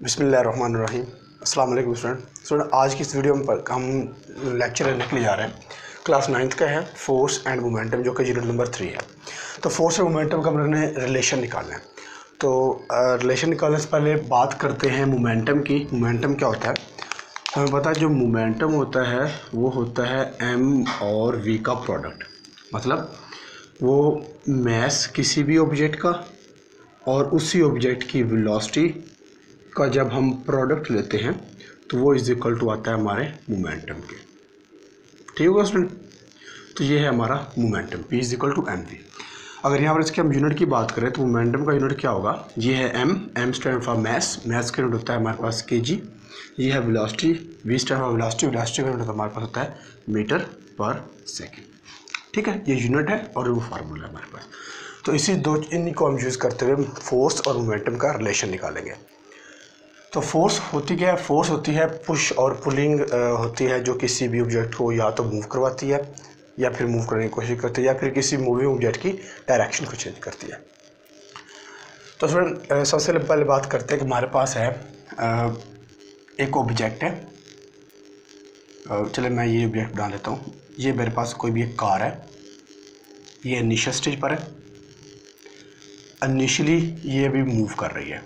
बिस्मिल्लाहिर्रहमानिर्रहीम। अस्सलाम वालेकुम स्टूडेंट। आज की इस वीडियो में हम लेक्चर लेने के लिए जा रहे हैं। क्लास 9th का है फोर्स एंड मोमेंटम, जो कि यूनिट नंबर 3 है। तो फोर्स और मोमेंटम का हमने रिलेशन निकालना है। तो रिलेशन निकालने से पहले बात करते हैं मोमेंटम की। मोमेंटम क्या होता है? हमें पता है जो मोमेंटम होता है वो होता है एम और वी का प्रोडक्ट। मतलब वो मास किसी भी ऑब्जेक्ट का और उसी ऑब्जेक्ट की वेलोसिटी का जब हम प्रोडक्ट लेते हैं तो वो इज इक्वल टू आता है हमारे मोमेंटम के। ठीक होगा स्टूडेंट? तो ये है हमारा momentum, P is equal to M V. अगर यहाँ पर इसके हम यूनिट की बात करें तो मोमेंटम का यूनिट क्या होगा? ये है एम स्टैंड फॉर मास का यूनिट होता है हमारे पास kg। ये है velocity, V stand for velocity का यूनिट हमारे पास होता है मीटर पर सेकेंड। ठीक है, ये यूनिट है और वो फार्मूला है हमारे पास। तो इन्हीं को हम यूज़ करते हुए फोर्स और मोमेंटम का रिलेशन निकालेंगे। तो फोर्स होती क्या है? फोर्स होती है पुश और पुलिंग होती है, जो किसी भी ऑब्जेक्ट को या तो मूव करवाती है या फिर मूव करने की कोशिश करती है या फिर किसी मूविंग ऑब्जेक्ट की डायरेक्शन को चेंज करती है। तो स्टूडेंट सबसे पहले बात करते हैं कि हमारे पास है एक ऑब्जेक्ट है। चलो मैं ये ऑब्जेक्ट बना लेता हूँ। ये मेरे पास कोई भी एक कार है, ये इनिशियल स्टेज पर है। इनिशियली ये अभी मूव कर रही है।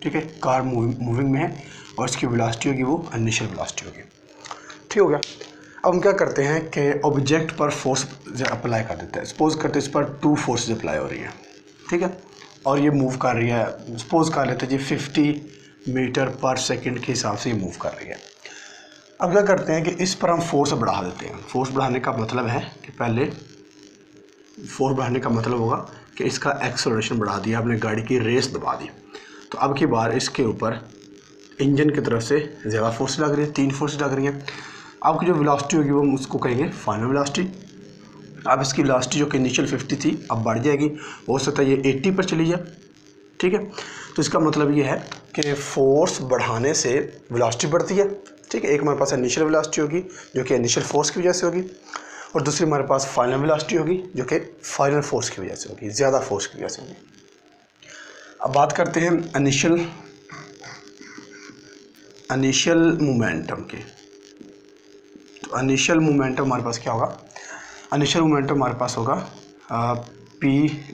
ठीक है, कार मूविंग में है और इसकी वेलोसिटी होगी वो इनिशियल वेलोसिटी होगी। ठीक हो गया। अब हम क्या करते हैं कि ऑब्जेक्ट पर फोर्स अप्लाई कर देते हैं। सपोज करते हैं इस पर 2 फोर्सेज अप्लाई हो रही हैं। ठीक है, और ये मूव कर रही है। सपोज कर लेते हैं जी 50 मीटर पर सेकंड के हिसाब से ये मूव कर रही है। अब क्या करते हैं कि इस पर हम फोर्स बढ़ा देते हैं। फोर्स बढ़ाने का मतलब है कि पहले फोर्स बढ़ाने का मतलब होगा कि इसका एक्सेलरेशन बढ़ा दिया, आपने गाड़ी की रेस दबा दी। तो अब की बार इसके ऊपर इंजन की तरफ से ज़्यादा फोर्स लग रही है, 3 फोर्स लग रही हैं। अब की जो वेलोसिटी होगी वो हम उसको कहेंगे फाइनल वेलोसिटी। अब इसकी वेलोसिटी जो कि इनिशियल 50 थी अब बढ़ जाएगी, हो सकता है ये 80 पर चली जाए। ठीक है, तो इसका मतलब ये है कि फोर्स बढ़ाने से वेलोसिटी बढ़ती है। ठीक है, एक हमारे पास इनिशियल वेलोसिटी होगी जो कि इनिशियल फोर्स की वजह से होगी, और दूसरी हमारे पास फाइनल वेलोसिटी होगी जो कि फाइनल फोर्स की वजह से होगी, ज़्यादा फोर्स की वजह से होगी। अब बात करते हैं इनिशियल मोमेंटम की। तो इनिशियल मोमेंटम हमारे पास क्या होगा? इनिशियल मोमेंटम हमारे पास होगा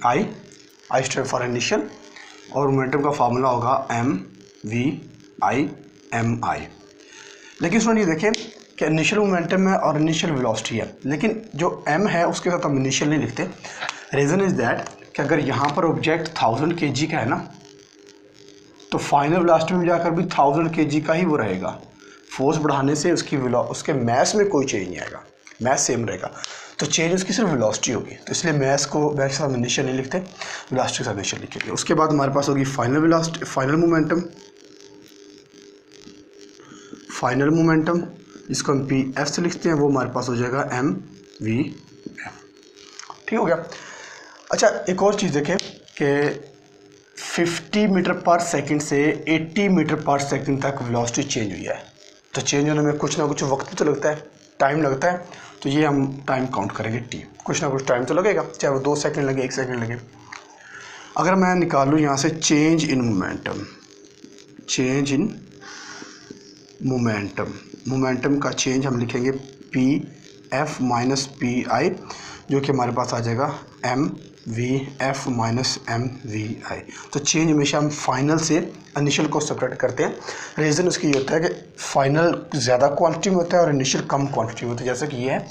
आई स्टैंड फॉर इनिशियल, और मोमेंटम का फार्मूला होगा MVI। लेकिन स्टूडेंट ये देखें कि इनिशियल मोमेंटम है और इनिशियल वेलोसिटी है, लेकिन जो M है उसके साथ हम इनिशियल नहीं लिखते। रीज़न इज़ दैट कि अगर यहाँ पर ऑब्जेक्ट 1000 kg का है ना, तो फाइनल वेलोसिटी में जाकर भी 1000 kg का ही वो रहेगा। फोर्स बढ़ाने से उसके मास में कोई चेंज नहीं आएगा, मास सेम रहेगा। तो चेंज उसकी सिर्फ वेलोसिटी होगी। तो इसलिए मास के साथ इनिशियल नहीं लिखते, वेलोसिटी के साथ इनिशियल लिखेंगे। उसके बाद हमारे पास होगी फाइनल मोमेंटम, जिसको हम PF से लिखते हैं, वो हमारे पास हो जाएगा MVF। ठीक हो गया। अच्छा, एक और चीज़ देखें कि 50 मीटर पर सेकंड से 80 मीटर पर सेकंड तक वेलोसिटी चेंज हुई है। तो चेंज होने में कुछ ना कुछ वक्त भी तो लगता है, टाइम लगता है। तो ये हम टाइम काउंट करेंगे T। कुछ ना कुछ टाइम तो लगेगा, चाहे वो 2 सेकंड लगे, 1 सेकंड लगे। अगर मैं निकालूँ यहाँ से चेंज इन मोमेंटम का चेंज हम लिखेंगे PF माइनस PI, जो कि हमारे पास आ जाएगा MVF माइनस MVI। तो चेंज हमेशा हम फाइनल से इनिशियल को सेपरेट करते हैं। रीज़न उसकी ये होता है कि फाइनल ज़्यादा क्वांटिटी में होता है और इनिशियल कम क्वांटिटी में होता है। जैसे कि ये है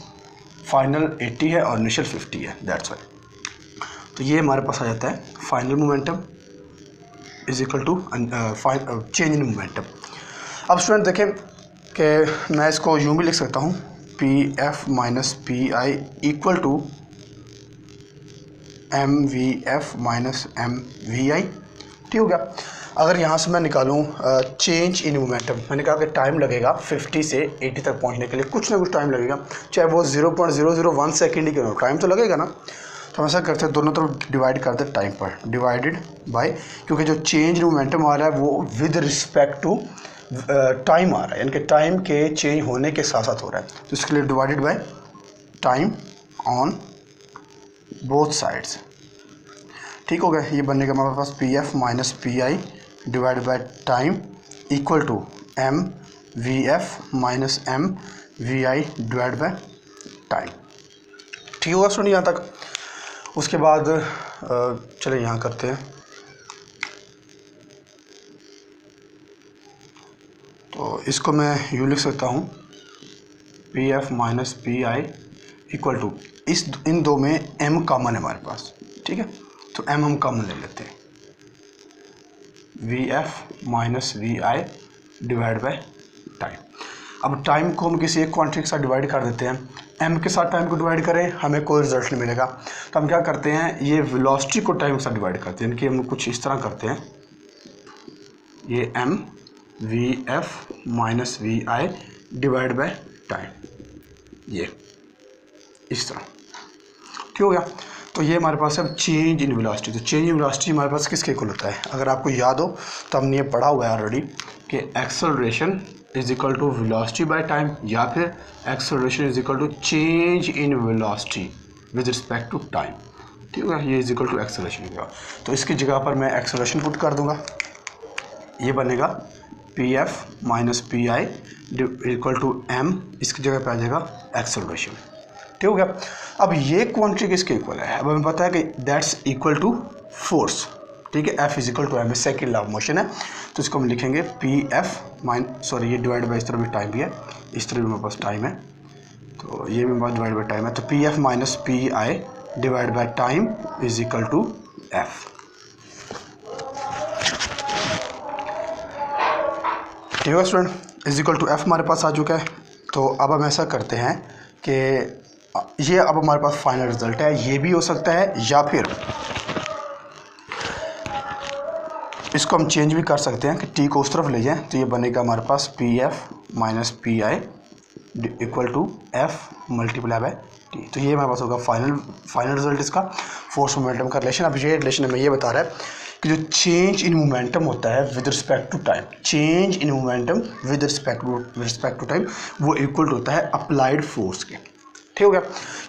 फाइनल 80 है और इनिशियल 50 है, दैट्स वाई। तो ये हमारे पास आ जाता है final momentum is equal to change in momentum. अब स्टूडेंट देखें कि मैं इसको यूँ भी लिख सकता हूँ, PF minus PI equal to MVF minus MVI। ठीक हो गया। अगर यहाँ से मैं निकालूँ चेंज इन मोमेंटम, मैंने कहा कि टाइम लगेगा 50 से 80 तक पहुँचने के लिए, कुछ ना कुछ टाइम लगेगा, चाहे वो 0.001 सेकेंड ही क्यों, टाइम तो लगेगा ना। तो हम ऐसा करते हैं, दोनों तरफ डिवाइड करते हैं टाइम पर, डिवाइडेड बाय, क्योंकि जो चेंज इन मोमेंटम आ रहा है वो विद रिस्पेक्ट टू टाइम आ रहा है, यानी कि टाइम के चेंज होने के साथ साथ हो रहा है। तो इसके लिए divided by time on both sides. ठीक हो गया। ये बनने का हमारे पास PF minus PI divide by time equal to M V F minus M V I divide by time. ठीक होगा स्टूडेंट यहाँ तक। उसके बाद चले यहाँ करते हैं। तो इसको मैं यूँ लिख सकता हूँ P F minus P I equal to इन दो में m कॉमन है हमारे पास। ठीक है, तो m हम कॉमन ले लेते हैं, V F minus V I divide by time. अब टाइम को हम किसी एक क्वांटिटी के साथ डिवाइड कर देते हैं, m के साथ टाइम को डिवाइड करें हमें कोई रिजल्ट नहीं मिलेगा, तो हम क्या करते हैं, ये वेलोसिटी को टाइम के साथ डिवाइड करते हैं। यानी कि हम कुछ इस तरह करते हैं, ये m V F minus V I divide by time, ये इस तरह। ठीक हो गया। तो ये हमारे पास है चेंज इन वेलोसिटी। तो चेंज इन वेलोसिटी हमारे पास किसके इक्वल होता है, अगर आपको याद हो तो हमने ये पढ़ा हुआ है ऑलरेडी कि acceleration is equal to velocity by time, या फिर acceleration is equal to change in velocity with respect to time. ठीक है, ये इज इक्वल टू एक्सेलरेशन होगा। तो इसकी जगह पर मैं एक्सेलरेशन पुट कर दूंगा, ये बनेगा P F minus P I equal to M, इसकी जगह पे आ जाएगा एक्सेलरेशन। ठीक हो गया। अब ये क्वांटिटी किसके इक्वल है, अब हमें पता है कि दैट्स इक्वल टू फोर्स। ठीक है, F is equal to M, second law of motion है, तो इसको हम लिखेंगे पी एफ ये डिवाइड बाई, इस तरह भी टाइम भी है, इस तरह भी हमारे पास टाइम है, तो ये भी हमारे पास डिवाइड बाई टाइम है, तो P F minus P I divide by time is equal to F. ठीक है student, is equal to F हमारे पास आ चुका है। तो अब हम ऐसा करते हैं कि ये अब हमारे पास फाइनल रिजल्ट है, ये भी हो सकता है या फिर इसको हम चेंज भी कर सकते हैं कि टी को उस तरफ ले जाएं, तो ये बनेगा हमारे पास P F minus P I equal to F multiply by T. तो ये हमारे पास होगा फाइनल रिजल्ट इसका फोर्स मोमेंटम का रिलेशन। अब ये रिलेशन हमें ये बता रहा है कि जो चेंज इन मोमेंटम होता है with respect to time, change in momentum with respect to time, वो इक्वल होता है अप्लाइड फोर्स के। ठीक हो गया।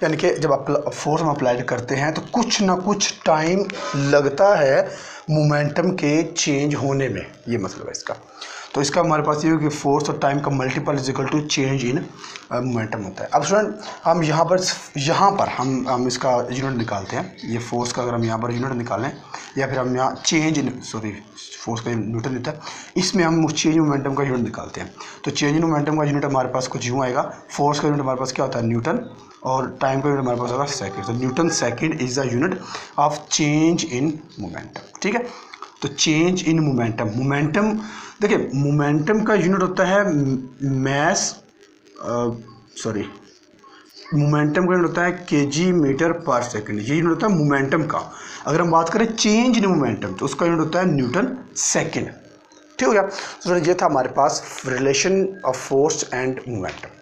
यानी कि जब फोर्स हम अप्लाइड करते हैं तो कुछ ना कुछ टाइम लगता है मोमेंटम के चेंज होने में, ये मतलब है इसका। तो इसका हमारे पास ये है कि फोर्स और टाइम का multiple is equal to change in momentum होता है। अब स्टूडेंट हम यहाँ पर हम इसका यूनिट निकालते हैं, ये फोर्स का अगर हम यहाँ पर यूनिट निकालें, या फिर हम यहाँ फोर्स का न्यूटन देता है, इसमें हम चेंज मोमेंटम का यूनिट निकालते हैं। तो चेंज इन मोमेंटम का यूनिट हमारे पास कुछ यूँ आएगा, फोर्स का यूनिट हमारे पास क्या होता है न्यूटन, और टाइम का यूनिट हमारे पास होगा सेकंड। तो Newton second is the unit of change in momentum. ठीक है, तो चेंज इन मोमेंटम देखिए, मोमेंटम का यूनिट होता है मोमेंटम का यूनिट होता है केजी मीटर पर सेकंड, ये यूनिट होता है मोमेंटम का। अगर हम बात करें चेंज इन मोमेंटम तो उसका यूनिट होता है न्यूटन सेकंड। ठीक हो गया। तो ये था हमारे पास relation of force and momentum.